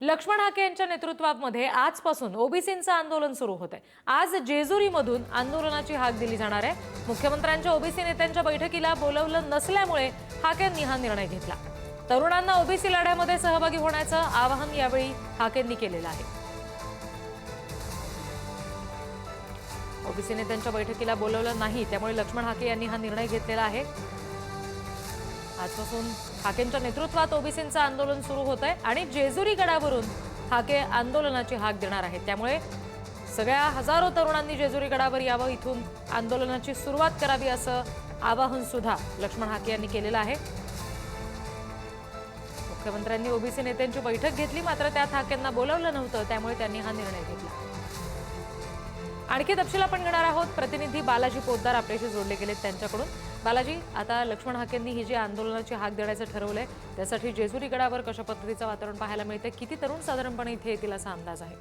लक्ष्मण हाके यांच्या नेतृत्वामध्ये आजपासून ओबीसींचं आंदोलन सुरू होतंय। आज जेजुरीमधून आंदोलनाची हाक दिली जाणार आहे। मुख्यमंत्र्यांच्या ओबीसी नेत्यांच्या बैठकीला बोलवलं नसल्यामुळे हाकेंनी हा निर्णय घेतला। तरुणांना ओबीसी लढ्यामध्ये सहभागी होण्याचं आवाहन यावेळी हाकेंनी केलेलं आहे। ओबीसी नेत्यांच्या बैठकीला बोलवलं नाही, त्यामुळे लक्ष्मण हाके यांनी हा निर्णय घेतलेला आहे। आजपासून हाकेंच्या नेतृत्वात ओबीसींचं आंदोलन सुरू होत आहे आणि जेजुरी गडावरून हाके आंदोलनाची हाक देणार आहेत। त्यामुळे सगळ्या हजारो तरुणांनी जेजुरी गडावर यावं, इथून आंदोलनाची सुरुवात करावी असं आवाहन सुद्धा लक्ष्मण हाके यांनी केलेलं आहे। मुख्यमंत्र्यांनी ओबीसी नेत्यांची बैठक घेतली, मात्र त्यात हाकेंना बोलावलं नव्हतं, त्यामुळे त्यांनी हा निर्णय घेतला। आणखी तपशील आपण घेणार आहोत। प्रतिनिधी बालाजी पोद्दार आपल्याशी जोडले गेलेत त्यांच्याकडून। बालाजी, आता लक्ष्मण हाकेंनी ही जी आंदोलनाची हाक देण्याचं ठरवलंय, त्यासाठी जेजुरी गडावर कशा पद्धतीचं वातावरण पाहायला मिळते? किती तरुण साधारणपणे इथे येतील असा अंदाज आहे?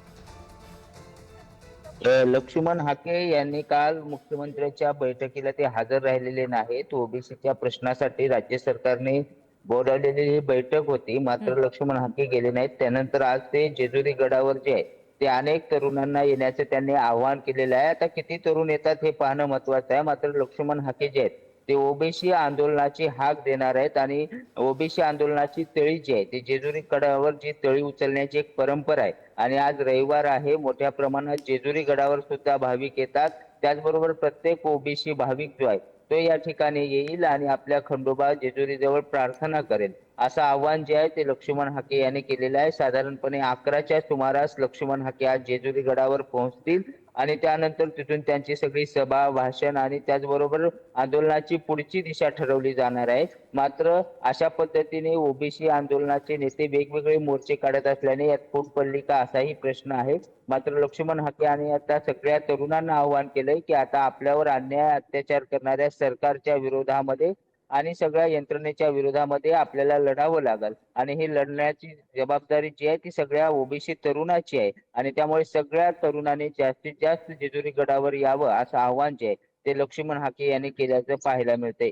लक्ष्मण हाके यांनी काल मुख्यमंत्र्यांच्या बैठकीला ते हजर राहिलेले नाहीत। ओबीसीच्या प्रश्नासाठी राज्य सरकारने बोलावलेली ही बैठक होती, मात्र लक्ष्मण हाके गेले नाहीत। त्यानंतर आज ते जेजुरी गडावर जे आहे ते अनेक तरुणांना येण्याचे त्यांनी आवाहन केलेलं आहे। आता किती तरुण येतात हे पाहणं महत्वाचं आहे, मात्र लक्ष्मण हाके जे आहेत ते ओबीसी आंदोलनाची हाक देणार आहेत आणि ओबीसी आंदोलनाची तळी जी आहे ते जेजुरी गडावर जी तळी उचलण्याची एक परंपरा आहे आणि आज रविवार आहे, मोठ्या प्रमाणात जेजुरी गडावर सुद्धा भाविक येतात। त्याचबरोबर प्रत्येक ओबीसी भाविक जो आहे तो या ठिकाणी येईल आणि आपल्या खंडोबा जेजुरी जवळ प्रार्थना करेल, असं आवाहन जे आहे ते लक्ष्मण हाके यांनी केलेलं आहे। साधारणपणे 11च्या सुमारास लक्ष्मण हाके आज जेजुरी गडावर पोहोचतील आणि त्यानंतर तिथून त्यांची सगळी सभा, भाषण आणि त्याचबरोबर आंदोलनाची पुढची दिशा ठरवली जाणार आहे। मात्र अशा पद्धतीने ओबीसी आंदोलनाचे नेते वेगवेगळे मोर्चे काढत असल्याने यात फूट पडली का असाही प्रश्न आहे। मात्र लक्ष्मण हाके यांनी आता सगळ्या तरुणांना आवाहन केलंय की आता आपल्यावर अन्याय अत्याचार करणाऱ्या सरकारच्या विरोधामध्ये आणि सगळ्या यंत्रणेच्या विरोधामध्ये आपल्याला लढावं लागेल आणि ही लढण्याची जबाबदारी जी आहे ती सगळ्या ओबीसी तरुणाची आहे आणि त्यामुळे सगळ्या तरुणांनी जास्तीत जास्त जेजुरी गडावर यावं असं आवाहन जे आहे ते लक्ष्मण हाके यांनी केल्याचं पाहायला मिळतंय।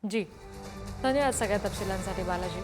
जी, धन्यवाद सगळ्या तपशिलांसाठी बालाजी।